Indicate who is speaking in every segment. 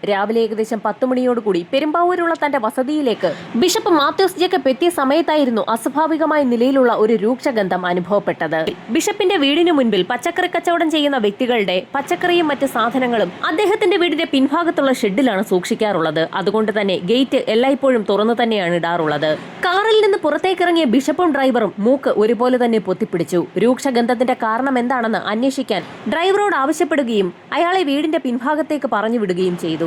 Speaker 1: രാവിലെ ഏകദേശം 10 മണിയോടുകൂടി പെരുമ്പാവൂരുള്ള തന്റെ വസതിയിലേക്ക് ബിഷപ്പ് മാത്യൂസ് ജേക്കബ് എത്തിയ സമയത്തായിരുന്നു അസ്വാഭാവികമായ നിലയിലുള്ള ഒരു രൂക്ഷഗന്ധം അനുഭവപ്പെട്ടത്. ബിഷപ്പിന്റെ വീടിനു മുൻപിൽ പച്ചക്കറി കച്ചവടം ചെയ്യുന്ന വ്യക്തികളുടെ പച്ചക്കറിയും മറ്റ് സാധനങ്ങളും അദ്ദേഹത്തിന്റെ വീടിന്റെ പിൻഭാഗത്തുള്ള ഷെഡിലാണ് സൂക്ഷിക്കാറുള്ളത്. അതുകൊണ്ട് തന്നെ ഗേറ്റ് എല്ലായ്പ്പോഴും തുറന്നു തന്നെയാണ് ഇടാറുള്ളത്. കാറിൽ നിന്ന് പുറത്തേക്കിറങ്ങിയ ബിഷപ്പും ഡ്രൈവറും മൂക്ക് ഒരുപോലെ തന്നെ പൊത്തിപ്പിടിച്ചു. രൂക്ഷഗന്ധത്തിന്റെ കാരണം എന്താണെന്ന് അന്വേഷിക്കാൻ ഡ്രൈവറോട് ആവശ്യപ്പെടുകയും അയാളെ വീടിന്റെ പിൻഭാഗത്തേക്ക് പറഞ്ഞു വിടുകയും ചെയ്തു.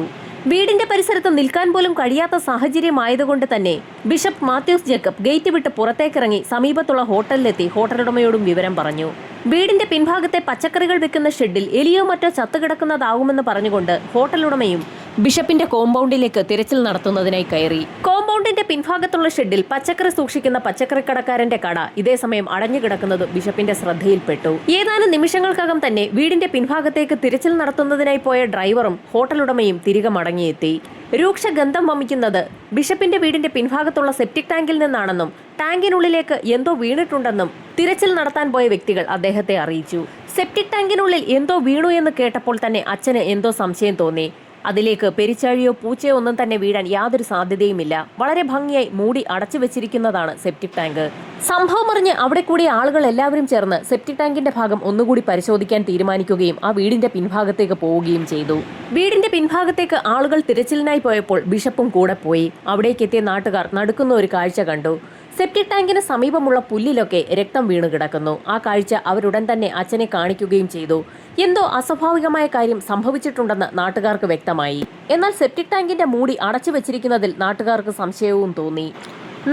Speaker 1: വീടിന്റെ പരിസരത്ത് നിൽക്കാൻ പോലും കഴിയാത്ത സാഹചര്യമായതുകൊണ്ട് തന്നെ ബിഷപ്പ് മാത്യൂസ് ജേക്കബ് ഗേറ്റ് വിട്ട് പുറത്തേക്കിറങ്ങി സമീപത്തുള്ള ഹോട്ടലിലെത്തി ഹോട്ടലുടമയോടും വിവരം പറഞ്ഞു. വീടിന്റെ പിൻഭാഗത്തെ പച്ചക്കറികൾ വെക്കുന്ന ഷെഡിൽ എലിയോ മറ്റോ ചത്തുകിടക്കുന്നതാകുമെന്ന് പറഞ്ഞുകൊണ്ട് ഹോട്ടലുടമയും ബിഷപ്പിന്റെ കോമ്പൗണ്ടിലേക്ക് തിരച്ചിൽ നടത്തുന്നതിനായി കയറി. കോമ്പൗണ്ടിന്റെ പിൻഭാഗത്തുള്ള ഷെഡിൽ പച്ചക്കറി സൂക്ഷിക്കുന്ന പച്ചക്കറി കടക്കാരന്റെ കട ഇതേസമയം അടഞ്ഞുകിടക്കുന്നത് ബിഷപ്പിന്റെ ശ്രദ്ധയിൽപ്പെട്ടു. ഏതാനും നിമിഷങ്ങൾക്കകം തന്നെ വീടിന്റെ പിൻഭാഗത്തേക്ക് തിരച്ചിൽ നടത്തുന്നതിനായി പോയ ഡ്രൈവറും ഹോട്ടലുടമയും തിരികെ മടങ്ങിയെത്തി. രൂക്ഷഗന്ധം വമിക്കുന്നത് ബിഷപ്പിന്റെ വീടിന്റെ പിൻഭാഗത്തുള്ള സെപ്റ്റിക് ടാങ്കിൽ നിന്നാണെന്നും ടാങ്കിനുള്ളിലേക്ക് എന്തോ വീണിട്ടുണ്ടെന്നും തിരച്ചിൽ നടത്താൻ പോയ വ്യക്തികൾ അദ്ദേഹത്തെ അറിയിച്ചു. സെപ്റ്റിക് ടാങ്കിനുള്ളിൽ എന്തോ വീണു എന്ന് കേട്ടപ്പോൾ തന്നെ അച്ഛന് എന്തോ സംശയം തോന്നി. അതിലേക്ക് പെരിച്ചാഴിയോ പൂച്ചയോ ഒന്നും തന്നെ വീഴാൻ യാതൊരു സാധ്യതയുമില്ല. വളരെ ഭംഗിയായി മൂടി അടച്ചു വെച്ചിരിക്കുന്നതാണ് സെപ്റ്റിക് ടാങ്ക്. സംഭവം അറിഞ്ഞ് അവിടെ കൂടിയ ആളുകൾ എല്ലാവരും ചേർന്ന് സെപ്റ്റിക് ടാങ്കിന്റെ ഭാഗം ഒന്നുകൂടി പരിശോധിക്കാൻ തീരുമാനിക്കുകയും ആ വീടിന്റെ പിൻഭാഗത്തേക്ക് പോവുകയും ചെയ്തു. വീടിന്റെ പിൻഭാഗത്തേക്ക് ആളുകൾ തിരച്ചിലിനായി പോയപ്പോൾ ബിഷപ്പും കൂടെ പോയി. അവിടേക്കെത്തിയ നാട്ടുകാർ നടുക്കുന്ന ഒരു കാഴ്ച കണ്ടു. സെപ്റ്റിക് ടാങ്കിന് സമീപമുള്ള പുല്ലിലൊക്കെ രക്തം വീണു കിടക്കുന്നു. ആ കാഴ്ച അവരുടൻ തന്നെ അച്ഛനെ കാണിക്കുകയും ചെയ്തു. എന്തോ അസ്വാഭാവികമായ കാര്യം സംഭവിച്ചിട്ടുണ്ടെന്ന് നാട്ടുകാർക്ക് വ്യക്തമായി. എന്നാൽ സെപ്റ്റിക് ടാങ്കിന്റെ മൂടി അടച്ചു വെച്ചിരിക്കുന്നതിൽ നാട്ടുകാർക്ക് സംശയവും തോന്നി.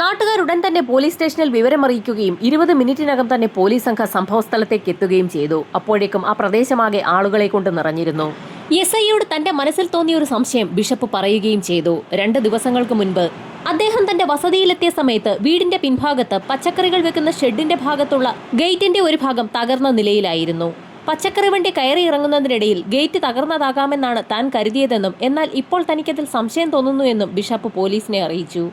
Speaker 1: നാട്ടുകാരുടൻ തന്നെ പോലീസ് സ്റ്റേഷനിൽ വിവരമറിയിക്കുകയും 20 മിനിറ്റിനകം തന്നെ പോലീസ് സംഘം സംഭവസ്ഥലത്തേക്ക് എത്തുകയും ചെയ്തു. അപ്പോഴേക്കും ആ പ്രദേശമാകെ ആളുകളെ കൊണ്ട് നിറഞ്ഞിരുന്നു. എസ്ഐയോട് തന്റെ മനസ്സിൽ തോന്നിയ ഒരു സംശയം ബിഷപ്പ് പറയുകയും ചെയ്തു. 2 ദിവസങ്ങൾക്ക് മുൻപ് അദ്ദേഹം തന്റെ വസതിയിലെത്തിയ സമയത്ത് വീടിന്റെ പിൻഭാഗത്ത് പച്ചക്കറികൾ വെക്കുന്ന ഷെഡിന്റെ ഭാഗത്തുള്ള ഗേറ്റിന്റെ ഒരു ഭാഗം തകർന്ന നിലയിലായിരുന്നു. പച്ചക്കറി വണ്ടി കയറി ഇറങ്ങുന്നതിനിടയിൽ ഗേറ്റ് തകർന്നതാകാമെന്നാണ് താൻ കരുതിയതെന്നും എന്നാൽ ഇപ്പോൾ തനിക്കതിൽ സംശയം തോന്നുന്നു എന്നും ബിഷപ്പ് പോലീസിനെ അറിയിച്ചു.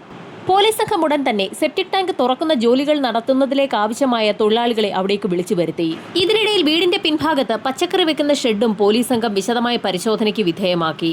Speaker 1: പോലീസ് സംഘം ഉടൻ തന്നെ സെപ്റ്റിക് ടാങ്ക് തുറക്കുന്ന ജോലികൾ നടത്തുന്നതിലേക്ക് ആവശ്യമായ തൊഴിലാളികളെ അവിടേക്ക് വിളിച്ചു വരുത്തി. ഇതിനിടയിൽ വീടിന്റെ പിൻഭാഗത്ത് പച്ചക്കറി വെക്കുന്ന ഷെഡും പോലീസ് സംഘം വിശദമായ പരിശോധനയ്ക്ക് വിധേയമാക്കി.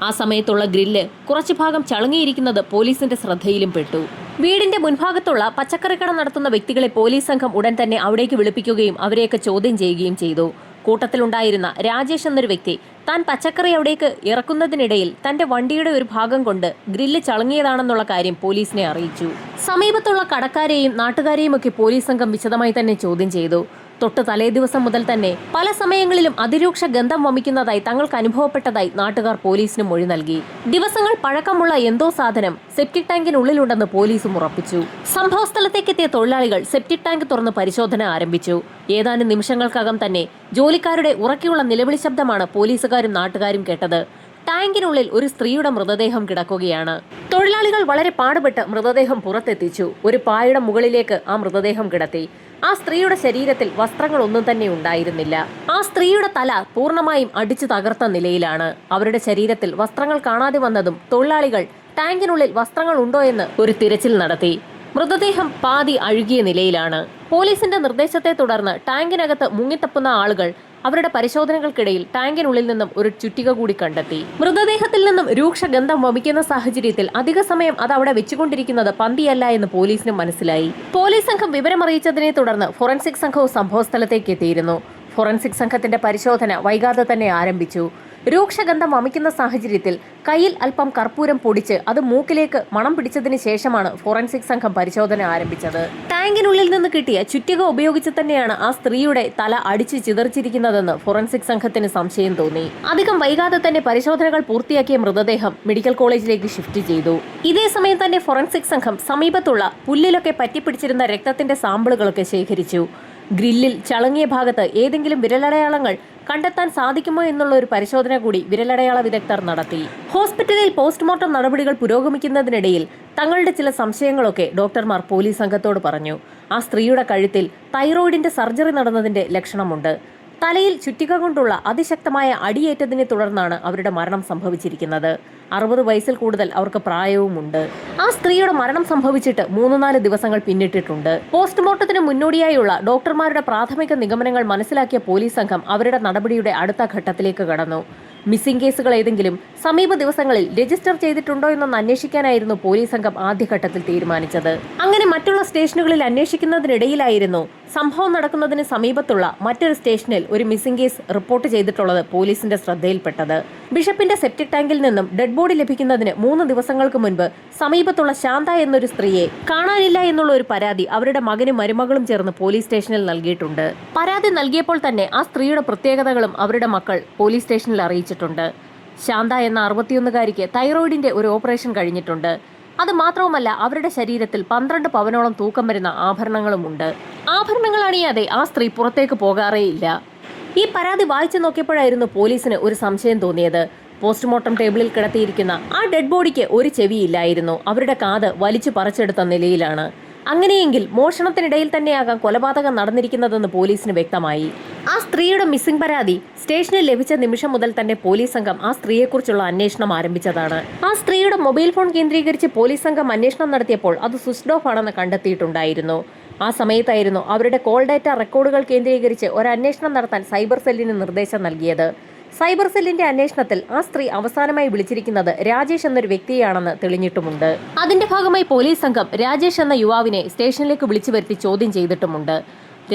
Speaker 1: ആ സമയത്തുള്ള ഗ്രില്ല് കുറച്ചു ഭാഗം ചളുങ്ങിയിരിക്കുന്നത് പോലീസിന്റെ ശ്രദ്ധയിലും പെട്ടു. വീടിന്റെ മുൻഭാഗത്തുള്ള പച്ചക്കറി കട നടത്തുന്ന വ്യക്തികളെ പോലീസ് സംഘം ഉടൻ തന്നെ അവിടേക്ക് വിളിപ്പിക്കുകയും അവരെയൊക്കെ ചോദ്യം ചെയ്യുകയും ചെയ്തു. കൂട്ടത്തിലുണ്ടായിരുന്ന രാജേഷ് എന്നൊരു വ്യക്തി താൻ പച്ചക്കറി അവിടേക്ക് ഇറക്കുന്നതിനിടയിൽ തന്റെ വണ്ടിയുടെ ഒരു ഭാഗം കൊണ്ട് ഗ്രില്ല് ചളുങ്ങിയതാണെന്നുള്ള കാര്യം പോലീസിനെ അറിയിച്ചു. സമീപത്തുള്ള കടക്കാരെയും നാട്ടുകാരെയും ഒക്കെ പോലീസ് സംഘം വിശദമായി തന്നെ ചോദ്യം ചെയ്തു. തൊട്ട് തലേ ദിവസം മുതൽ തന്നെ പല സമയങ്ങളിലും അതിരൂക്ഷ ഗന്ധം വമിക്കുന്നതായി തങ്ങൾക്ക് അനുഭവപ്പെട്ടതായി നാട്ടുകാർ പോലീസിന് മൊഴി നൽകി. ദിവസങ്ങൾ പഴക്കമുള്ള എന്തോ സാധനം സെപ്റ്റിക് ടാങ്കിനുള്ളിലുണ്ടെന്ന് പോലീസും ഉറപ്പിച്ചു. സംഭവസ്ഥലത്തേക്കെത്തിയ തൊഴിലാളികൾ സെപ്റ്റിക് ടാങ്ക് തുറന്ന് പരിശോധന ആരംഭിച്ചു. ഏതാനും നിമിഷങ്ങൾക്കകം തന്നെ ജോലിക്കാരുടെ ഉറക്കെയുള്ള നിലവിളി ശബ്ദമാണ് പോലീസുകാരും നാട്ടുകാരും കേട്ടത്. ടാങ്കിനുള്ളിൽ ഒരു സ്ത്രീയുടെ മൃതദേഹം കിടക്കുകയാണ്. തൊഴിലാളികൾ വളരെ പാടുപെട്ട് മൃതദേഹം പുറത്തെത്തിച്ചു. ഒരു പായുടെ മുകളിലേക്ക് ആ മൃതദേഹം കിടത്തി. ആ സ്ത്രീയുടെ ശരീരത്തിൽ വസ്ത്രങ്ങളൊന്നും തന്നെ ഉണ്ടായിരുന്നില്ല. ആ സ്ത്രീയുടെ തല പൂർണ്ണമായും അടിച്ചു തകർത്ത നിലയിലാണ്. അവരുടെ ശരീരത്തിൽ വസ്ത്രങ്ങൾ കാണാതെ വന്നതും തൊഴിലാളികൾ ടാങ്കിനുള്ളിൽ വസ്ത്രങ്ങൾ ഉണ്ടോ എന്ന് ഒരു തിരച്ചിൽ നടത്തി. മൃതദേഹം പാതി അഴുകിയ നിലയിലാണ്. പോലീസിന്റെ നിർദ്ദേശത്തെ തുടർന്ന് ടാങ്കിനകത്ത് മുങ്ങിത്തപ്പുന്ന ആളുകൾ അവരുടെ പരിശോധനകൾക്കിടയിൽ ടാങ്കിനുള്ളിൽ നിന്നും ഒരു ചുറ്റിക കൂടി കണ്ടെത്തി. മൃതദേഹത്തിൽ നിന്നും രൂക്ഷഗന്ധം വമിക്കുന്ന സാഹചര്യത്തിൽ അധിക സമയം അത് അവിടെ വെച്ചുകൊണ്ടിരിക്കുന്നത് പന്തിയല്ല എന്ന് പോലീസിനും മനസ്സിലായി. പോലീസ് സംഘം വിവരമറിയിച്ചതിനെ തുടർന്ന് ഫോറൻസിക് സംഘവും സംഭവസ്ഥലത്തേക്ക് എത്തിയിരുന്നു. ഫോറൻസിക് സംഘത്തിന്റെ പരിശോധന വൈകാതെ തന്നെ ആരംഭിച്ചു. രൂക്ഷഗന്ധം വമിക്കുന്ന സാഹചര്യത്തിൽ കയ്യിൽ അല്പം കർപ്പൂരം പൊടിച്ച് അത് മൂക്കിലേക്ക് മണം പിടിച്ചതിന് ശേഷമാണ് ഫോറൻസിക് സംഘം പരിശോധന ആരംഭിച്ചത്. ടാങ്കിനുള്ളിൽ നിന്ന് കിട്ടിയ ചുറ്റിക ഉപയോഗിച്ച് തന്നെയാണ് ആ സ്ത്രീയുടെ തല അടിച്ച് ചിതറിച്ചിരിക്കുന്നതെന്ന് ഫോറൻസിക് സംഘത്തിന് സംശയം തോന്നി. അധികം വൈകാതെ തന്നെ പരിശോധനകൾ പൂർത്തിയാക്കിയ മൃതദേഹം മെഡിക്കൽ കോളേജിലേക്ക് ഷിഫ്റ്റ് ചെയ്തു. ഇതേ സമയം തന്നെ ഫോറൻസിക് സംഘം സമീപത്തുള്ള പുല്ലിലൊക്കെ പറ്റിപ്പിടിച്ചിരുന്ന രക്തത്തിന്റെ സാമ്പിളുകളൊക്കെ ശേഖരിച്ചു. ഗ്രില്ലിൽ ചളുങ്ങിയ ഭാഗത്ത് ഏതെങ്കിലും വിരലടയാളങ്ങൾ കണ്ടെത്താൻ സാധിക്കുമോ എന്നുള്ള ഒരു പരിശോധന കൂടി വിരലടയാള വിദഗ്ധർ നടത്തി. ഹോസ്പിറ്റലിൽ പോസ്റ്റ്മോർട്ടം നടപടികൾ പുരോഗമിക്കുന്നതിനിടയിൽ തങ്ങളുടെ ചില സംശയങ്ങളൊക്കെ ഡോക്ടർമാർ പോലീസ് സംഘത്തോട് പറഞ്ഞു. ആ സ്ത്രീയുടെ കഴുത്തിൽ തൈറോയിഡിന്റെ സർജറി നടന്നതിന്റെ ലക്ഷണമുണ്ട്. തലയിൽ ചുറ്റിക കൊണ്ടുള്ള അതിശക്തമായ അടിയേറ്റതിനെ തുടർന്നാണ് അവരുടെ മരണം സംഭവിച്ചിരിക്കുന്നത്. 60 വയസ്സിൽ കൂടുതൽ അവർക്ക് പ്രായവുമുണ്ട്. ആ സ്ത്രീയുടെ മരണം സംഭവിച്ചിട്ട് 3-4 ദിവസങ്ങൾ പിന്നിട്ടിട്ടുണ്ട്. പോസ്റ്റ്മോർട്ടത്തിന് മുന്നോടിയായുള്ള ഡോക്ടർമാരുടെ പ്രാഥമിക നിഗമനങ്ങൾ മനസ്സിലാക്കിയ പോലീസ് സംഘം അവരുടെ നടപടിയുടെ അടുത്ത ഘട്ടത്തിലേക്ക് കടന്നു. മിസ്സിംഗ് കേസുകൾ ഏതെങ്കിലും സമീപ ദിവസങ്ങളിൽ രജിസ്റ്റർ ചെയ്തിട്ടുണ്ടോ എന്നൊന്ന് അന്വേഷിക്കാനായിരുന്നു പോലീസ് സംഘം ആദ്യഘട്ടത്തിൽ തീരുമാനിച്ചത്. അങ്ങനെ മറ്റുള്ള സ്റ്റേഷനുകളിൽ അന്വേഷിക്കുന്നതിനിടയിലായിരുന്നു സംഭവം നടക്കുന്നതിന് സമീപത്തുള്ള മറ്റൊരു സ്റ്റേഷനിൽ ഒരു മിസ്സിംഗ് കേസ് റിപ്പോർട്ട് ചെയ്തിട്ടുള്ളത് പോലീസിന്റെ ശ്രദ്ധയിൽപ്പെട്ടത്. ബിഷപ്പിന്റെ സെപ്റ്റിക് ടാങ്കിൽ നിന്നും ഡെഡ് ബോഡി ലഭിക്കുന്നതിന് 3 ദിവസങ്ങൾക്ക് മുൻപ് സമീപത്തുള്ള ശാന്ത എന്നൊരു സ്ത്രീയെ കാണാനില്ല എന്നുള്ള ഒരു പരാതി അവരുടെ മകനും മരുമകളും ചേർന്ന് പോലീസ് സ്റ്റേഷനിൽ നൽകിയിട്ടുണ്ട്. പരാതി നൽകിയപ്പോൾ തന്നെ ആ സ്ത്രീയുടെ പ്രത്യേകതകളും അവരുടെ മക്കൾ പോലീസ് സ്റ്റേഷനിൽ അറിയിച്ചിട്ടുണ്ട്. ശാന്ത എന്ന 61-കാരിക്ക് തൈറോയിഡിന്റെ ഒരു ഓപ്പറേഷൻ കഴിഞ്ഞിട്ടുണ്ട്. അത് മാത്രവുമല്ല, അവരുടെ ശരീരത്തിൽ 12 പവനോളം തൂക്കം വരുന്ന ആഭരണങ്ങളുമുണ്ട്. ആഭരണങ്ങൾ അണിയാതെ ആ സ്ത്രീ പുറത്തേക്ക് പോകാറേയില്ല. ഈ പരാതി വായിച്ചു നോക്കിയപ്പോഴായിരുന്നു പോലീസിന് ഒരു സംശയം തോന്നിയത്. പോസ്റ്റ്മോർട്ടം ടേബിളിൽ കിടത്തിയിരിക്കുന്ന ആ ഡെഡ് ബോഡിക്ക് ഒരു ചെവിയില്ലായിരുന്നു. അവരുടെ കാത് വലിച്ചു പറിച്ചെടുത്ത നിലയിലാണ്. അങ്ങനെയെങ്കിൽ മോഷണത്തിനിടയിൽ തന്നെയാകാം കൊലപാതകം നടന്നിരിക്കുന്നതെന്ന് പോലീസിന് വ്യക്തമായി. ആ സ്ത്രീയുടെ മിസ്സിംഗ് പരാതി സ്റ്റേഷനിൽ ലഭിച്ച നിമിഷം മുതൽ തന്നെ പോലീസ് സംഘം ആ സ്ത്രീയെക്കുറിച്ചുള്ള അന്വേഷണം ആരംഭിച്ചതാണ്. ആ സ്ത്രീയുടെ മൊബൈൽ ഫോൺ കേന്ദ്രീകരിച്ച് പോലീസ് സംഘം അന്വേഷണം നടത്തിയപ്പോൾ അത് സ്വിച്ച്ഡ് ഓഫ് ആണെന്ന് കണ്ടെത്തിയിട്ടുണ്ടായിരുന്നു. ആ സമയത്തായിരുന്നു അവരുടെ കോൾ ഡാറ്റ റെക്കോർഡുകൾ കേന്ദ്രീകരിച്ച് ഒരു അന്വേഷണം നടത്താൻ സൈബർ സെല്ലിന് നിർദ്ദേശം നൽകിയത്. സൈബർ സെല്ലിന്റെ അന്വേഷണത്തിൽ ആ സ്ത്രീ അവസാനമായി വിളിച്ചിരിക്കുന്നത് രാജേഷ് എന്നൊരു വ്യക്തിയാണെന്ന് തെളിഞ്ഞിട്ടുമുണ്ട്. അതിന്റെ ഭാഗമായി പോലീസ് സംഘം രാജേഷ് എന്ന യുവാവിനെ സ്റ്റേഷനിലേക്ക് വിളിച്ചു വരുത്തി ചോദ്യം ചെയ്തിട്ടുമുണ്ട്.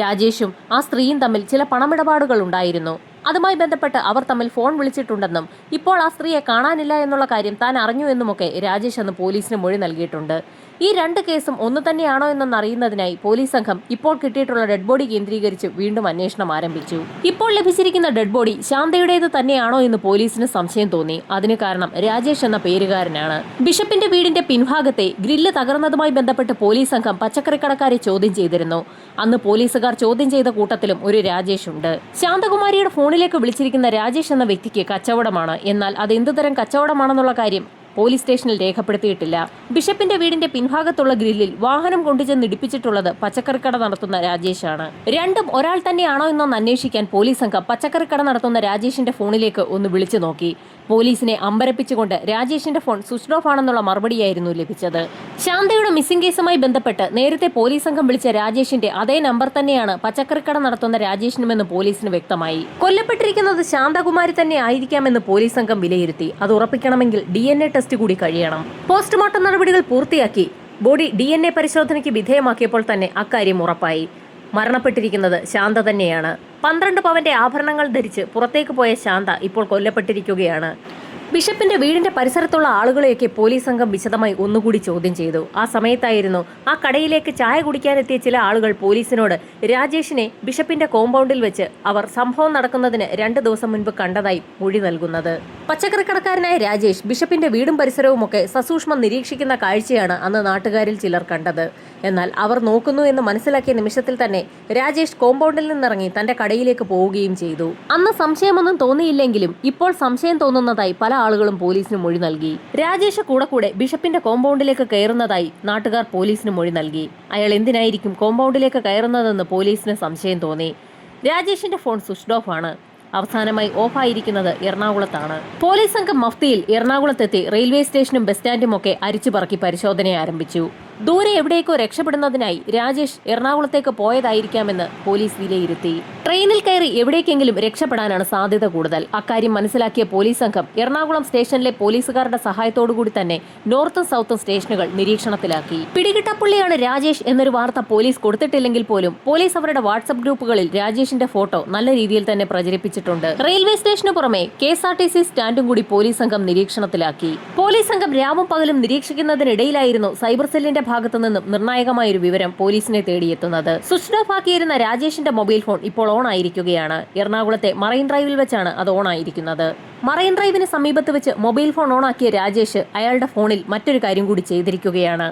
Speaker 1: രാജേഷും ആ സ്ത്രീയും തമ്മിൽ ചില പണമിടപാടുകൾ ഉണ്ടായിരുന്നു. അതുമായി ബന്ധപ്പെട്ട് അവർ തമ്മിൽ ഫോൺ വിളിച്ചിട്ടുണ്ടെന്നും ഇപ്പോൾ ആ സ്ത്രീയെ കാണാനില്ല എന്നുള്ള കാര്യം താൻ അറിഞ്ഞു എന്നുമൊക്കെ രാജേഷ് അന്ന് പോലീസിന് മൊഴി നൽകിയിട്ടുണ്ട്. ഈ 2 കേസും ഒന്നു തന്നെയാണോ എന്നറിയുന്നതിനായി പോലീസ് സംഘം ഇപ്പോൾ കിട്ടിയിട്ടുള്ള ഡെഡ് ബോഡി കേന്ദ്രീകരിച്ച് വീണ്ടും അന്വേഷണം ആരംഭിച്ചു. ഇപ്പോൾ ലഭിച്ചിരിക്കുന്ന ഡെഡ് ബോഡി ശാന്തയുടേത് തന്നെയാണോ എന്ന് പോലീസിന് സംശയം തോന്നി. അതിന് കാരണം രാജേഷ് എന്ന പേരുകാരനാണ്. ബിഷപ്പിന്റെ വീടിന്റെ പിൻഭാഗത്തെ ഗ്രില്ല് തകർന്നതുമായി ബന്ധപ്പെട്ട് പോലീസ് സംഘം പച്ചക്കറിക്കടക്കാരെ ചോദ്യം ചെയ്തിരുന്നു. അന്ന് പോലീസുകാർ ചോദ്യം ചെയ്ത കൂട്ടത്തിലും ഒരു രാജേഷ് ഉണ്ട്. ശാന്തകുമാരിയുടെ ഫോണിലേക്ക് വിളിച്ചിരിക്കുന്ന രാജേഷ് എന്ന വ്യക്തിക്ക് കച്ചവടമാണ്. എന്നാൽ അത് എന്തുതരം കച്ചവടമാണെന്നുള്ള കാര്യം പോലീസ് സ്റ്റേഷനിൽ രേഖപ്പെടുത്തിയിട്ടില്ല. ബിഷപ്പിന്റെ വീടിന്റെ പിൻഭാഗത്തുള്ള ഗ്രില്ലിൽ വാഹനം കൊണ്ടുചെന്ന് ഇടിപ്പിച്ചിട്ടുള്ളത് പച്ചക്കറിക്കട നടത്തുന്ന രാജേഷാണ്. രണ്ടും ഒരാൾ തന്നെയാണോ എന്നൊന്ന് അന്വേഷിക്കാൻ പോലീസ് സംഘം പച്ചക്കറിക്കട നടത്തുന്ന രാജേഷിന്റെ ഫോണിലേക്ക് ഒന്ന് വിളിച്ചു നോക്കി. പോലീസിനെ അമ്പരപ്പിച്ചുകൊണ്ട് രാജേഷിന്റെ ഫോൺ സ്വിച്ച്ഡ് ഓഫ് ആണെന്നുള്ള മറുപടിയായിരുന്നു ലഭിച്ചത്. ശാന്തയുടെ മിസ്സിംഗ് കേസുമായി ബന്ധപ്പെട്ട് നേരത്തെ പോലീസ് സംഘം വിളിച്ച രാജേഷിന്റെ അതേ നമ്പർ തന്നെയാണ് പച്ചക്കറിക്കട നടത്തുന്ന രാജേഷിനുമെന്ന് പോലീസിന് വ്യക്തമായി. കൊല്ലപ്പെട്ടിരിക്കുന്നത് ശാന്തകുമാരി തന്നെ ആയിരിക്കാമെന്ന് പോലീസ് സംഘം വിലയിരുത്തി. അത് ഉറപ്പിക്കണമെങ്കിൽ DNA ടെസ്റ്റ് കൂടി കഴിയണം. പോസ്റ്റ്മോർട്ടം നടപടികൾ പൂർത്തിയാക്കി ബോഡി DNA പരിശോധനയ്ക്ക് വിധേയമാക്കിയപ്പോൾ തന്നെ അക്കാര്യം ഉറപ്പായി. മരണപ്പെട്ടിരിക്കുന്നത് ശാന്ത തന്നെയാണ്. 12 പവന്റെ ആഭരണങ്ങൾ ധരിച്ച് പുറത്തേക്ക് പോയ ശാന്ത ഇപ്പോൾ കൊല്ലപ്പെട്ടിരിക്കുകയാണ്. ബിഷപ്പിന്റെ വീടിന്റെ പരിസരത്തുള്ള ആളുകളെയൊക്കെ പോലീസ് സംഘം വിശദമായി ഒന്നുകൂടി ചോദ്യം ചെയ്തു. ആ സമയത്തായിരുന്നു ആ കടയിലേക്ക് ചായ കുടിക്കാനെത്തിയ ചില ആളുകൾ പോലീസിനോട് രാജേഷിനെ ബിഷപ്പിന്റെ കോമ്പൗണ്ടിൽ വെച്ച് അവർ സംഭവം നടക്കുന്നതിന് 2 ദിവസം മുൻപ് കണ്ടതായി മൊഴി നൽകുന്നത്. പച്ചക്കറിക്കടക്കാരനായ രാജേഷ് ബിഷപ്പിന്റെ വീടും പരിസരവുമൊക്കെ സസൂക്ഷ്മം നിരീക്ഷിക്കുന്ന കാഴ്ചയാണ് അന്ന് നാട്ടുകാരിൽ ചിലർ കണ്ടത്. എന്നാൽ അവർ നോക്കുന്നു എന്ന് മനസ്സിലാക്കിയ നിമിഷത്തിൽ തന്നെ രാജേഷ് കോമ്പൗണ്ടിൽ നിന്നിറങ്ങി തന്റെ കടയിലേക്ക് പോവുകയും ചെയ്തു. അന്ന് സംശയമൊന്നും തോന്നിയില്ലെങ്കിലും ഇപ്പോൾ സംശയം തോന്നുന്നതായി പല ആളുകളും പോലീസിന് മൊഴി നൽകി. രാജേഷ് കൂടെ ബിഷപ്പിന്റെ കോമ്പൗണ്ടിലേക്ക് കയറുന്നതായി നാട്ടുകാർ പോലീസിന് മൊഴി നൽകി. അയാൾ എന്തിനായിരിക്കും കോമ്പൗണ്ടിലേക്ക് കയറുന്നതെന്ന് പോലീസിന് സംശയം തോന്നി. രാജേഷിന്റെ ഫോൺ സ്വിച്ച്ഡ് ഓഫ് ആണ്. അവസാനമായി ഓഫായിരിക്കുന്നത് എറണാകുളത്താണ്. പോലീസ് സംഘം മഫ്തിയിൽ എറണാകുളത്തെത്തി റെയിൽവേ സ്റ്റേഷനും ബസ് സ്റ്റാൻഡും ഒക്കെ അരിച്ചുപറക്കി പരിശോധന ആരംഭിച്ചു. ദൂരെ എവിടേക്കോ രക്ഷപ്പെടുന്നതിനായി രാജേഷ് എറണാകുളത്തേക്ക് പോയതായിരിക്കാമെന്ന് പോലീസ് വിലയിരുത്തി. ട്രെയിനിൽ കയറി എവിടേക്കെങ്കിലും രക്ഷപ്പെടാനാണ് സാധ്യത കൂടുതൽ. അക്കാര്യം മനസ്സിലാക്കിയ പോലീസ് സംഘം എറണാകുളം സ്റ്റേഷനിലെ പോലീസുകാരുടെ സഹായത്തോടുകൂടി തന്നെ നോർത്തും സൗത്തും സ്റ്റേഷനുകൾ നിരീക്ഷണത്തിലാക്കി. പിടികിട്ടപ്പുള്ളിയാണ് രാജേഷ് എന്നൊരു വാർത്ത പോലീസ് കൊടുത്തിട്ടില്ലെങ്കിൽ പോലും പോലീസ് അവരുടെ വാട്സ്ആപ്പ് ഗ്രൂപ്പുകളിൽ രാജേഷിന്റെ ഫോട്ടോ നല്ല രീതിയിൽ തന്നെ പ്രചരിപ്പിച്ചിട്ടുണ്ട്. റെയിൽവേ സ്റ്റേഷന് പുറമെ KSRTC സ്റ്റാൻഡും കൂടി പോലീസ് സംഘം നിരീക്ഷണത്തിലാക്കി. പോലീസ് സംഘം രാവും പകലും നിരീക്ഷിക്കുന്നതിനിടയിലായിരുന്നു സൈബർ സെല്ലിന്റെ ഭാഗത്തു നിന്നും നിർണായകമായൊരു വിവരം പോലീസിനെ തേടിയെത്തുന്നത്. സ്വിച്ച്ഡ് ഓഫ് ആക്കിയിരുന്ന രാജേഷിന്റെ മൊബൈൽ ഫോൺ ഇപ്പോൾ ഓൺ ആയിരിക്കുകയാണ്. എറണാകുളത്തെ മറൈൻ ഡ്രൈവിൽ വെച്ചാണ് അത് ഓൺ ആയിരിക്കുന്നത്. മറൈൻ ഡ്രൈവിന് സമീപത്ത് വെച്ച് മൊബൈൽ ഫോൺ ഓൺ ആക്കിയ രാജേഷ് അയാളുടെ ഫോണിൽ മറ്റൊരു കാര്യം കൂടി ചെയ്തിരിക്കുകയാണ്.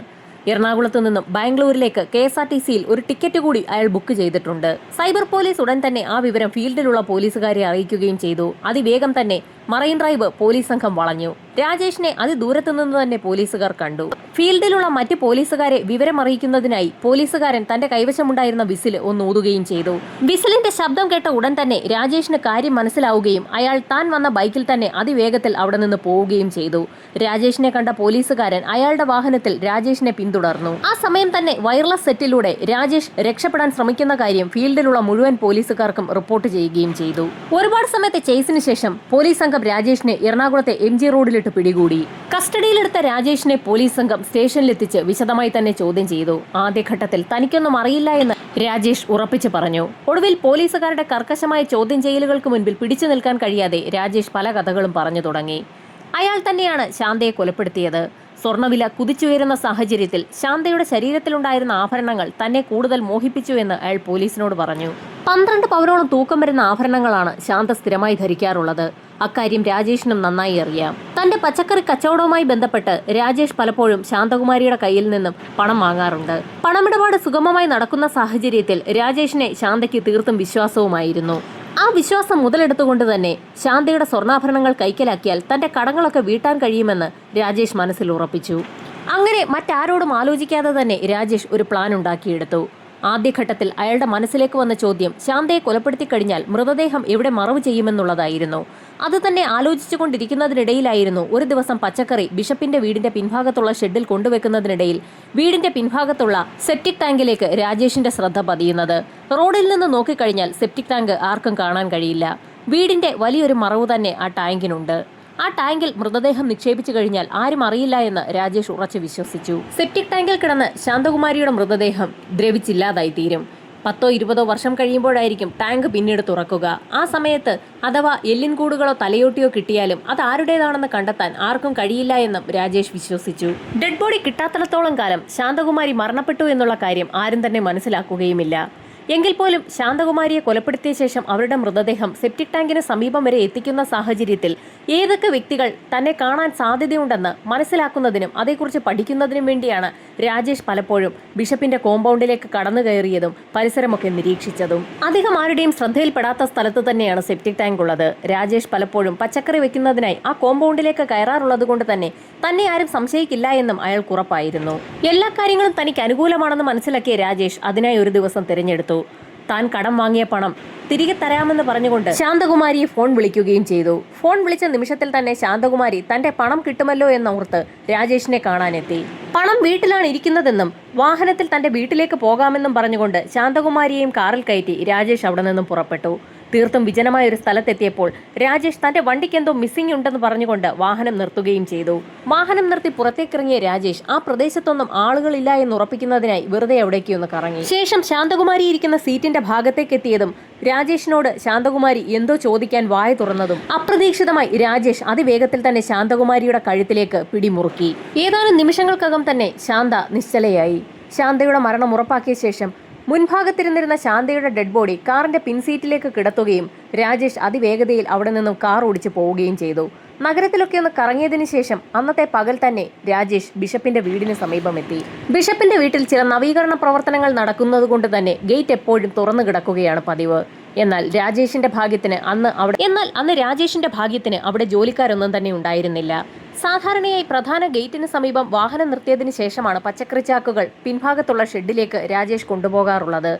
Speaker 1: എറണാകുളത്ത് നിന്നും ബാംഗ്ലൂരിലേക്ക് KSRTCയിൽ ഒരു ടിക്കറ്റ് കൂടി അയാൾ ബുക്ക് ചെയ്തിട്ടുണ്ട്. സൈബർ പോലീസ് ഉടൻ തന്നെ ആ വിവരം ഫീൽഡിലുള്ള പോലീസുകാരെ അറിയിക്കുകയും ചെയ്തു. അതിവേഗം തന്നെ മറൈൻ ഡ്രൈവ് പോലീസ് സംഘം വളഞ്ഞു. രാജേഷിനെ അതിദൂരത്തു നിന്ന് തന്നെ പോലീസുകാർ കണ്ടു. ഫീൽഡിലുള്ള മറ്റ് പോലീസുകാരെ വിവരമറിയിക്കുന്നതിനായി പോലീസുകാരൻ തന്റെ കൈവശമുണ്ടായിരുന്ന വിസിൽ ഒന്ന് ഊതുകയും ചെയ്തു. വിസിലിന്റെ ശബ്ദം കേട്ട ഉടൻ തന്നെ രാജേഷിന് കാര്യം മനസ്സിലാവുകയും അയാൾ താൻ വന്ന ബൈക്കിൽ തന്നെ അതിവേഗത്തിൽ അവിടെ നിന്ന് പോവുകയും ചെയ്തു. രാജേഷിനെ കണ്ട പോലീസുകാരൻ അയാളുടെ വാഹനത്തിൽ രാജേഷിനെ പിന്തുടർന്നു. ആ സമയം തന്നെ വയർലെസ് സെറ്റിലൂടെ രാജേഷ് രക്ഷപ്പെടാൻ ശ്രമിക്കുന്ന കാര്യം ഫീൽഡിലുള്ള മുഴുവൻ പോലീസുകാർക്കും റിപ്പോർട്ട് ചെയ്യുകയും ചെയ്തു. ഒരുപാട് സമയത്തെ ചേസിന് ശേഷം പോലീസ് സംഘം സംഘം രാജേഷിനെ എറണാകുളത്തെ MG റോഡിലിട്ട് പിടികൂടി. കസ്റ്റഡിയിലെടുത്ത രാജേഷിനെ പോലീസ് സംഘം സ്റ്റേഷനിലെത്തിച്ച് വിശദമായി തന്നെ ചോദ്യം ചെയ്തു. ആദ്യഘട്ടത്തിൽ തനിക്കൊന്നും അറിയില്ല എന്ന് രാജേഷ് ഉറപ്പിച്ചു പറഞ്ഞു. ഒടുവിൽ പോലീസുകാരുടെ കർക്കശമായ ചോദ്യം ചെയ്യലുകൾക്ക് മുൻപിൽ പിടിച്ചു നിൽക്കാൻ കഴിയാതെ രാജേഷ് പല കഥകളും പറഞ്ഞു തുടങ്ങി. അയാൾ തന്നെയാണ് ശാന്തയെ കൊലപ്പെടുത്തിയത്. സ്വർണ്ണവില കുതിച്ചുയരുന്ന സാഹചര്യത്തിൽ ശാന്തയുടെ ശരീരത്തിലുണ്ടായിരുന്ന ആഭരണങ്ങൾ തന്നെ കൂടുതൽ മോഹിപ്പിച്ചു എന്ന് അയാൾ പോലീസിനോട് പറഞ്ഞു. 12 പവനോളം തൂക്കം വരുന്ന ആഭരണങ്ങളാണ് ശാന്ത സ്ഥിരമായി ധരിക്കാറുള്ളത്. അക്കാര്യം രാജേഷിനും നന്നായി അറിയാം. തന്റെ പച്ചക്കറി കച്ചവടവുമായി ബന്ധപ്പെട്ട് രാജേഷ് പലപ്പോഴും ശാന്തകുമാരിയുടെ കയ്യിൽ നിന്നും പണം വാങ്ങാറുണ്ട്. പണമിടപാട് സുഗമമായി നടക്കുന്ന സാഹചര്യത്തിൽ രാജേഷിനെ ശാന്തയ്ക്ക് തീർത്തും വിശ്വാസവുമായിരുന്നു. ആ വിശ്വാസം മുതലെടുത്തുകൊണ്ട് തന്നെ ശാന്തയുടെ സ്വർണ്ണാഭരണങ്ങൾ കൈക്കലാക്കിയാൽ തന്റെ കടങ്ങളൊക്കെ വീട്ടാൻ കഴിയുമെന്ന് രാജേഷ് മനസ്സിൽ ഉറപ്പിച്ചു. അങ്ങനെ മറ്റാരോടും ആലോചിക്കാതെ തന്നെ രാജേഷ് ഒരു പ്ലാൻ ഉണ്ടാക്കിയെടുത്തു. ആദ്യഘട്ടത്തിൽ അയാളുടെ മനസ്സിലേക്ക് വന്ന ചോദ്യം ശാന്തയെ കൊലപ്പെടുത്തി കഴിഞ്ഞാൽ മൃതദേഹം എവിടെ മറവ് ചെയ്യുമെന്നുള്ളതായിരുന്നു. അത് തന്നെ ആലോചിച്ചു കൊണ്ടിരിക്കുന്നതിനിടയിലായിരുന്നു ഒരു ദിവസം പച്ചക്കറി ബിഷപ്പിന്റെ വീടിന്റെ പിൻഭാഗത്തുള്ള ഷെഡിൽ കൊണ്ടുവെക്കുന്നതിനിടയിൽ വീടിന്റെ പിൻഭാഗത്തുള്ള സെപ്റ്റിക് ടാങ്കിലേക്ക് രാജേഷിന്റെ ശ്രദ്ധ പതിയുന്നത്. റോഡിൽ നിന്ന് നോക്കിക്കഴിഞ്ഞാൽ സെപ്റ്റിക് ടാങ്ക് ആർക്കും കാണാൻ കഴിയില്ല. വീടിന്റെ വലിയൊരു മറവ് തന്നെ ആ ടാങ്കിനുണ്ട്. ആ ടാങ്കിൽ മൃതദേഹം നിക്ഷേപിച്ചു കഴിഞ്ഞാൽ ആരും അറിയില്ല എന്ന് രാജേഷ് ഉറച്ചു വിശ്വസിച്ചു. സെപ്റ്റിക് ടാങ്കിൽ കിടന്ന് ശാന്തകുമാരിയുടെ മൃതദേഹം ദ്രവിച്ചില്ലാതായി തീരും. 10-20 വർഷം കഴിയുമ്പോഴായിരിക്കും ടാങ്ക് പിന്നീട് തുറക്കുക. ആ സമയത്ത് അഥവാ എല്ലിൻകൂടുകളോ തലയോട്ടിയോ കിട്ടിയാലും അത് ആരുടേതാണെന്ന് കണ്ടെത്താൻ ആർക്കും കഴിയില്ല എന്നും രാജേഷ് വിശ്വസിച്ചു. ഡെഡ് ബോഡി കിട്ടാത്തിടത്തോളം കാലം ശാന്തകുമാരി മരണപ്പെട്ടു എന്നുള്ള കാര്യം ആരും തന്നെ മനസ്സിലാക്കുകയുമില്ല. എങ്കിൽ പോലും ശാന്തകുമാരിയെ കൊലപ്പെടുത്തിയ ശേഷം അവരുടെ മൃതദേഹം സെപ്റ്റിക് ടാങ്കിന് സമീപം വരെ എത്തിക്കുന്ന സാഹചര്യത്തിൽ ഏതൊക്കെ വ്യക്തികൾ തന്നെ കാണാൻ സാധ്യതയുണ്ടെന്ന് മനസ്സിലാക്കുന്നതിനും അതേക്കുറിച്ച് പഠിക്കുന്നതിനും വേണ്ടിയാണ് രാജേഷ് പലപ്പോഴും ബിഷപ്പിന്റെ കോമ്പൗണ്ടിലേക്ക് കടന്നു കയറിയതും പരിസരമൊക്കെ നിരീക്ഷിച്ചതും. അധികം ആരുടെയും ശ്രദ്ധയിൽപ്പെടാത്ത സ്ഥലത്ത് തന്നെയാണ് സെപ്റ്റിക് ടാങ്ക് ഉള്ളത്. രാജേഷ് പലപ്പോഴും പച്ചക്കറി വെക്കുന്നതിനായി ആ കോമ്പൗണ്ടിലേക്ക് കയറാറുള്ളത് കൊണ്ട് തന്നെ ആരും സംശയിക്കില്ല എന്നും അയാൾക്ക് ഉറപ്പായിരുന്നു. എല്ലാ കാര്യങ്ങളും തനിക്ക് അനുകൂലമാണെന്ന് മനസ്സിലാക്കിയ രാജേഷ് അതിനായി ഒരു ദിവസം തിരഞ്ഞെടുത്തു. താൻ കടം വാങ്ങിയ പണം തിരികെ തരാമെന്ന് പറഞ്ഞുകൊണ്ട് ശാന്തകുമാരിയെ ഫോൺ വിളിക്കുകയും ചെയ്തു. ഫോൺ വിളിച്ച നിമിഷത്തിൽ തന്നെ ശാന്തകുമാരി തന്റെ പണം കിട്ടുമല്ലോ എന്നോർത്ത് രാജേഷിനെ കാണാനെത്തി. പണം വീട്ടിലാണ് ഇരിക്കുന്നതെന്നും വാഹനത്തിൽ തന്റെ വീട്ടിലേക്ക് പോകാമെന്നും പറഞ്ഞുകൊണ്ട് ശാന്തകുമാരിയെയും കാറിൽ കയറ്റി രാജേഷ് അവിടെ നിന്നും പുറപ്പെട്ടു. തീർത്തും വിജനമായ ഒരു സ്ഥലത്തെത്തിയപ്പോൾ രാജേഷ് തന്റെ വണ്ടിക്ക് എന്തോ മിസ്സിംഗ് ഉണ്ടെന്ന് പറഞ്ഞുകൊണ്ട് വാഹനം നിർത്തുകയും ചെയ്തു. വാഹനം നിർത്തി പുറത്തേക്കിറങ്ങിയ രാജേഷ് ആ പ്രദേശത്തൊന്നും ആളുകളില്ല എന്ന് ഉറപ്പിക്കുന്നതിനായി വെറുതെ അവിടേക്ക് ഒന്ന് കറങ്ങി. ശേഷം ശാന്തകുമാരി ഇരിക്കുന്ന സീറ്റിന്റെ ഭാഗത്തേക്ക് എത്തിയതും രാജേഷിനോട് ശാന്തകുമാരി എന്തോ ചോദിക്കാൻ വായ തുറന്നതും അപ്രതീക്ഷിതമായി രാജേഷ് അതിവേഗത്തിൽ തന്നെ ശാന്തകുമാരിയുടെ കഴുത്തിലേക്ക് പിടിമുറുക്കി. ഏതാനും നിമിഷങ്ങൾക്കകം തന്നെ ശാന്ത നിശ്ചലയായി. ശാന്തയുടെ മരണം ഉറപ്പാക്കിയ ശേഷം മുൻഭാഗത്തിരുന്നിരുന്ന ശാന്തയുടെ ഡെഡ് ബോഡി കാറിന്റെ പിൻസീറ്റിലേക്ക് കിടത്തുകയും രാജേഷ് അതിവേഗതയിൽ അവിടെ നിന്നും കാർ ഓടിച്ചു പോവുകയും ചെയ്തു. നഗരത്തിലൊക്കെ ഒന്ന് കറങ്ങിയതിനു ശേഷം അന്നത്തെ പകൽ തന്നെ രാജേഷ് ബിഷപ്പിന്റെ വീടിന് സമീപമെത്തി. ബിഷപ്പിന്റെ വീട്ടിൽ ചില നവീകരണ പ്രവർത്തനങ്ങൾ നടക്കുന്നത് കൊണ്ട് തന്നെ ഗേറ്റ് എപ്പോഴും തുറന്നു കിടക്കുകയാണ് പതിവ്. എന്നാൽ അന്ന് രാജേഷിന്റെ ഭാഗ്യത്തിന് അവിടെ ജോലിക്കാരൊന്നും തന്നെ ഉണ്ടായിരുന്നില്ല. സാധാരണയായി പ്രധാന ഗേറ്റിന് സമീപം വാഹനം നിർത്തിയതിനു ശേഷമാണ് പച്ചക്കറി ചാക്കുകൾ പിൻഭാഗത്തുള്ള ഷെഡിലേക്ക് രാജേഷ് കൊണ്ടുപോകാറുള്ളത്.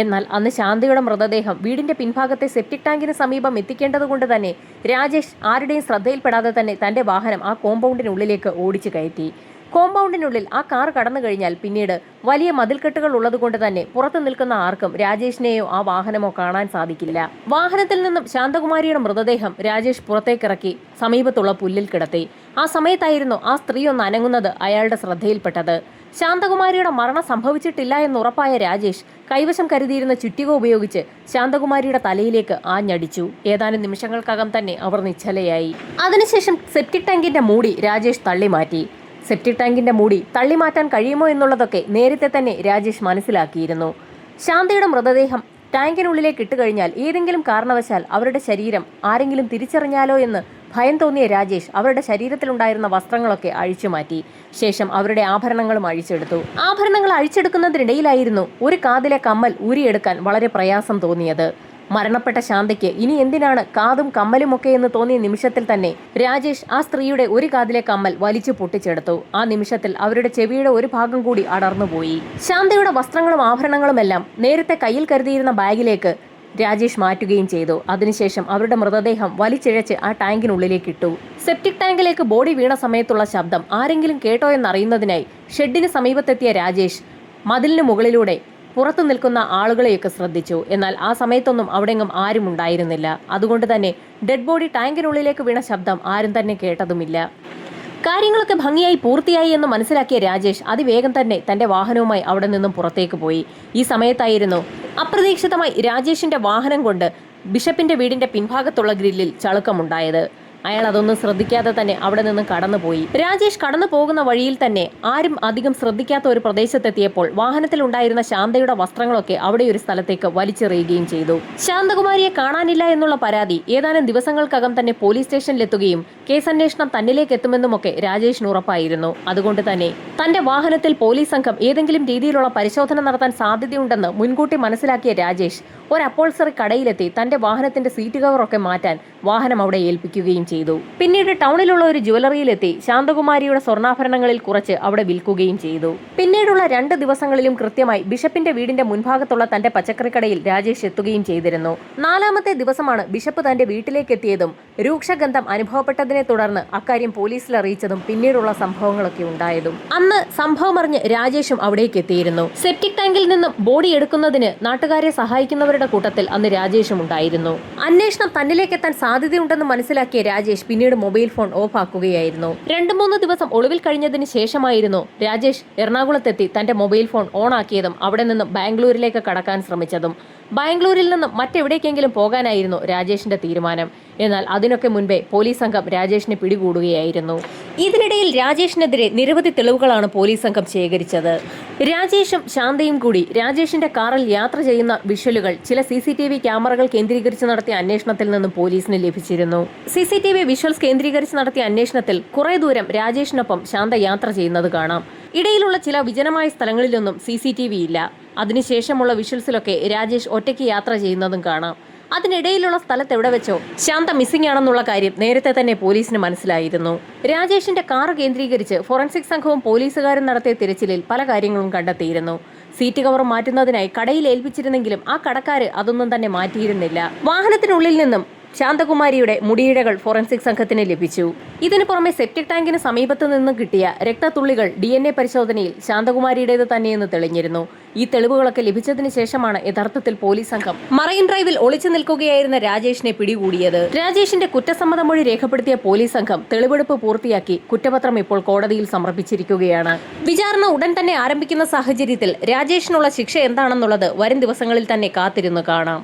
Speaker 1: എന്നാൽ അന്ന് ശാന്തയുടെ മൃതദേഹം വീടിന്റെ പിൻഭാഗത്തെ സെപ്റ്റിക് ടാങ്കിന് സമീപം എത്തിക്കേണ്ടതുകൊണ്ട് തന്നെ രാജേഷ് ആരുടെയും ശ്രദ്ധയിൽപ്പെടാതെ തന്നെ തന്റെ വാഹനം ആ കോമ്പൗണ്ടിനുള്ളിലേക്ക് ഓടിച്ചു കയറ്റി. കോമ്പൗണ്ടിനുള്ളിൽ ആ കാർ കടന്നു കഴിഞ്ഞാൽ പിന്നീട് വലിയ മതിൽക്കെട്ടുകൾ ഉള്ളതുകൊണ്ട് തന്നെ പുറത്തു നിൽക്കുന്ന ആർക്കും രാജേഷിനെയോ ആ വാഹനമോ കാണാൻ സാധിക്കില്ല. വാഹനത്തിൽ നിന്നും ശാന്തകുമാരിയുടെ മൃതദേഹം രാജേഷ് പുറത്തേക്കിറക്കി സമീപത്തുള്ള പുല്ലിൽ കിടത്തി. ആ സമയത്തായിരുന്നു ആ സ്ത്രീ ഒന്ന് അനങ്ങുന്നത് അയാളുടെ ശ്രദ്ധയിൽപ്പെട്ടത്. ശാന്തകുമാരിയുടെ മരണം സംഭവിച്ചിട്ടില്ല എന്നുറപ്പായ രാജേഷ് കൈവശം കരുതിയിരുന്ന ചുറ്റിക ഉപയോഗിച്ച് ശാന്തകുമാരിയുടെ തലയിലേക്ക് ആഞ്ഞടിച്ചു. ഏതാനും നിമിഷങ്ങൾക്കകം തന്നെ അവർ നിശ്ചലയായി. അതിനുശേഷം സെപ്റ്റിക് ടാങ്കിന്റെ മൂടി രാജേഷ് തള്ളിമാറ്റി. സെപ്റ്റിക് ടാങ്കിന്റെ മൂടി തള്ളിമാറ്റാൻ കഴിയുമോ എന്നുള്ളതൊക്കെ നേരത്തെ തന്നെ രാജേഷ് മനസ്സിലാക്കിയിരുന്നു. ശാന്തയുടെ മൃതദേഹം ടാങ്കിനുള്ളിലേക്ക് ഇട്ടുകഴിഞ്ഞാൽ ഏതെങ്കിലും കാരണവശാൽ അവരുടെ ശരീരം ആരെങ്കിലും തിരിച്ചറിഞ്ഞാലോ എന്ന് ഭയം തോന്നിയ രാജേഷ് അവരുടെ ശരീരത്തിലുണ്ടായിരുന്ന വസ്ത്രങ്ങളൊക്കെ അഴിച്ചുമാറ്റി. ശേഷം അവരുടെ ആഭരണങ്ങളും അഴിച്ചെടുത്തു. ആഭരണങ്ങൾ അഴിച്ചെടുക്കുന്നതിനിടയിലായിരുന്നു ഒരു കാതിലെ കമ്മൽ ഊരിയെടുക്കാൻ വളരെ പ്രയാസം തോന്നിയത്. മരണപ്പെട്ട ശാന്തയ്ക്ക് ഇനി എന്തിനാണ് കാതും കമ്മലുമൊക്കെ എന്ന് തോന്നിയ നിമിഷത്തിൽ തന്നെ രാജേഷ് ആ സ്ത്രീയുടെ ഒരു കാതിലെ കമ്മൽ വലിച്ചു പൊട്ടിച്ചെടുത്തു. ആ നിമിഷത്തിൽ അവരുടെ ചെവിയുടെ ഒരു ഭാഗം കൂടി അടർന്നുപോയി. ശാന്തയുടെ വസ്ത്രങ്ങളും ആഭരണങ്ങളുമെല്ലാം നേരത്തെ കയ്യിൽ കരുതിയിരുന്ന ബാഗിലേക്ക് രാജേഷ് മാറ്റുകയും ചെയ്തു. അതിനുശേഷം അവരുടെ മൃതദേഹം വലിച്ചിഴച്ച് ആ ടാങ്കിനുള്ളിലേക്ക് ഇട്ടു. സെപ്റ്റിക് ടാങ്കിലേക്ക് ബോഡി വീണ സമയത്തുള്ള ശബ്ദം ആരെങ്കിലും കേട്ടോ എന്നറിയുന്നതിനായി ഷെഡിന് സമീപത്തെത്തിയ രാജേഷ് മതിലിന് മുകളിലൂടെ പുറത്തു നിൽക്കുന്ന ആളുകളെയൊക്കെ ശ്രദ്ധിച്ചു. എന്നാൽ ആ സമയത്തൊന്നും അവിടെയെങ്ങും ആരും ഉണ്ടായിരുന്നില്ല. അതുകൊണ്ട് തന്നെ ഡെഡ് ബോഡി ടാങ്കിനുള്ളിലേക്ക് വീണ ശബ്ദം ആരും തന്നെ കേട്ടതുമില്ല. കാര്യങ്ങളൊക്കെ ഭംഗിയായി പൂർത്തിയായി എന്ന് മനസ്സിലാക്കിയ രാജേഷ് അതിവേഗം തന്നെ തന്റെ വാഹനവുമായി അവിടെ നിന്നും പുറത്തേക്ക് പോയി. ഈ സമയത്തായിരുന്നു അപ്രതീക്ഷിതമായി രാജേഷിന്റെ വാഹനം കൊണ്ട് ബിഷപ്പിന്റെ വീടിന്റെ പിൻഭാഗത്തുള്ള ഗ്രില്ലിൽ ചളുക്കമുണ്ടായത്. അയാൾ അതൊന്നും ശ്രദ്ധിക്കാതെ തന്നെ അവിടെ നിന്ന് കടന്നുപോയി. രാജേഷ് കടന്നു പോകുന്ന വഴിയിൽ തന്നെ ആരും അധികം ശ്രദ്ധിക്കാത്ത ഒരു പ്രദേശത്തെത്തിയപ്പോൾ വാഹനത്തിലുണ്ടായിരുന്ന ശാന്തയുടെ വസ്ത്രങ്ങളൊക്കെ അവിടെ ഒരു സ്ഥലത്തേക്ക് വലിച്ചെറിയുകയും ചെയ്തു. ശാന്തകുമാരിയെ കാണാനില്ല എന്നുള്ള പരാതി ഏതാനും ദിവസങ്ങൾക്കകം തന്നെ പോലീസ് സ്റ്റേഷനിലെത്തുകയും കേസന്വേഷണം തന്നിലേക്ക് എത്തുമെന്നുമൊക്കെ രാജേഷിന് ഉറപ്പായിരുന്നു. അതുകൊണ്ട് തന്നെ തന്റെ വാഹനത്തിൽ പോലീസ് സംഘം ഏതെങ്കിലും രീതിയിലുള്ള പരിശോധന നടത്താൻ സാധ്യതയുണ്ടെന്ന് മുൻകൂട്ടി മനസ്സിലാക്കിയ രാജേഷ് ഒരു അപ്പോൾസറി കടയിലെത്തി തന്റെ വാഹനത്തിന്റെ സീറ്റ് കവറൊക്കെ മാറ്റാൻ വാഹനം അവിടെ ഏൽപ്പിക്കുകയും ചെയ്തു. പിന്നീട് ടൗണിലുള്ള ഒരു ജ്വല്ലറിയിലെത്തി ശാന്തകുമാരിയുടെ സ്വർണ്ണാഭരണങ്ങളിൽ കുറച്ച് അവിടെ വിൽക്കുകയും ചെയ്തു. പിന്നീടുള്ള 2 ദിവസങ്ങളിലും കൃത്യമായി ബിഷപ്പിന്റെ വീടിന്റെ മുൻഭാഗത്തുള്ള തന്റെ പച്ചക്കറിക്കടയിൽ രാജേഷ് എത്തുകയും ചെയ്തിരുന്നു. 4ാമത്തെ ദിവസമാണ് ബിഷപ്പ് തന്റെ വീട്ടിലേക്ക് എത്തിയതും രൂക്ഷഗന്ധം അനുഭവപ്പെട്ടതിനെ തുടർന്ന് അക്കാര്യം പോലീസിൽ അറിയിച്ചതും പിന്നീടുള്ള സംഭവങ്ങളൊക്കെ ഉണ്ടായതും. അന്ന് സംഭവമറിഞ്ഞ് രാജേഷും അവിടേക്ക് എത്തിയിരുന്നു. സെപ്റ്റിക് ടാങ്കിൽ നിന്നും ബോഡി എടുക്കുന്നതിന് നാട്ടുകാരെ സഹായിക്കുന്നവരുടെ കൂട്ടത്തിൽ അന്ന് രാജേഷും ഉണ്ടായിരുന്നു. അന്വേഷണം തന്നിലേക്ക് എത്താൻ സാധ്യതയുണ്ടെന്ന് മനസ്സിലാക്കിയ രാജേഷ് പിന്നീട് മൊബൈൽ ഫോൺ ഓഫ് ആക്കുകയായിരുന്നു. 2-3 ദിവസം ഒളിവിൽ കഴിഞ്ഞതിന് ശേഷമായിരുന്നു രാജേഷ് എറണാകുളത്തെത്തി തന്റെ മൊബൈൽ ഫോൺ ഓൺ ആക്കിയതും അവിടെ നിന്നും ബാംഗ്ലൂരിലേക്ക് കടക്കാൻ ശ്രമിച്ചതും. ബാംഗ്ലൂരിൽ നിന്നും മറ്റെവിടേക്കെങ്കിലും പോകാനായിരുന്നു രാജേഷിന്റെ തീരുമാനം. എന്നാൽ അതിനൊക്കെ മുൻപേ പോലീസ് സംഘം രാജേഷിനെ പിടികൂടുകയായിരുന്നു. ഇതിനിടയിൽ രാജേഷിനെതിരെ നിരവധി തെളിവുകളാണ് പോലീസ് സംഘം ശേഖരിച്ചത്. രാജേഷും ശാന്തയും കൂടി രാജേഷിന്റെ കാറിൽ യാത്ര ചെയ്യുന്ന വിഷ്വലുകൾ ചില CCTV ക്യാമറകൾ കേന്ദ്രീകരിച്ച് നടത്തിയ അന്വേഷണത്തിൽ നിന്നും പോലീസിന് ലഭിച്ചിരുന്നു. CCTV വിഷ്വൽസ് കേന്ദ്രീകരിച്ച് നടത്തിയ അന്വേഷണത്തിൽ കുറെ ദൂരം രാജേഷിനൊപ്പം ശാന്ത യാത്ര ചെയ്യുന്നത് കാണാം. ഇടയിലുള്ള ചില വിജനമായ സ്ഥലങ്ങളിലൊന്നും CCTV ഇല്ല. അതിനുശേഷമുള്ള വിഷ്വൽസിലൊക്കെ രാജേഷ് ഒറ്റയ്ക്ക് യാത്ര ചെയ്യുന്നതും കാണാം. അതിനിടയിലുള്ള സ്ഥലത്ത് എവിടെ വെച്ചോ ശാന്ത മിസ്സിംഗ് ആണെന്നുള്ള കാര്യം നേരത്തെ തന്നെ പോലീസിന് മനസ്സിലായിരുന്നു. രാജേഷിന്റെ കാർ കേന്ദ്രീകരിച്ച് ഫോറൻസിക് സംഘവും പോലീസുകാരും നടത്തിയ തിരച്ചിലിൽ പല കാര്യങ്ങളും കണ്ടെത്തിയിരുന്നു. സീറ്റ് കവർ മാറ്റുന്നതിനായി കടയിൽ ഏൽപ്പിച്ചിരുന്നെങ്കിലും ആ കടക്കാര് അതൊന്നും തന്നെ മാറ്റിയിരുന്നില്ല. വാഹനത്തിനുള്ളിൽ നിന്നും ശാന്തകുമാരിയുടെ മുടിയിഴകൾ ഫോറൻസിക് സംഘത്തിന് ലഭിച്ചു. ഇതിനു പുറമെ സെപ്റ്റിക് ടാങ്കിന് സമീപത്ത് നിന്ന് കിട്ടിയ രക്തത്തുള്ളികൾ DNA പരിശോധനയിൽ ശാന്തകുമാരിയുടേത് തന്നെയെന്ന് തെളിഞ്ഞിരുന്നു. ഈ തെളിവുകളൊക്കെ ലഭിച്ചതിന് ശേഷമാണ് യഥാർത്ഥത്തിൽ പോലീസ് സംഘം മറൈൻ ഡ്രൈവിൽ ഒളിച്ചു നിൽക്കുകയായിരുന്ന രാജേഷിനെ പിടികൂടിയത്. രാജേഷിന്റെ കുറ്റസമ്മത മൊഴി രേഖപ്പെടുത്തിയ പോലീസ് സംഘം തെളിവെടുപ്പ് പൂർത്തിയാക്കി കുറ്റപത്രം ഇപ്പോൾ കോടതിയിൽ സമർപ്പിച്ചിരിക്കുകയാണ്. വിചാരണ ഉടൻ തന്നെ ആരംഭിക്കുന്ന സാഹചര്യത്തിൽ രാജേഷിനുള്ള ശിക്ഷ എന്താണെന്നുള്ളത് വരും ദിവസങ്ങളിൽ തന്നെ കാത്തിരുന്ന് കാണാം.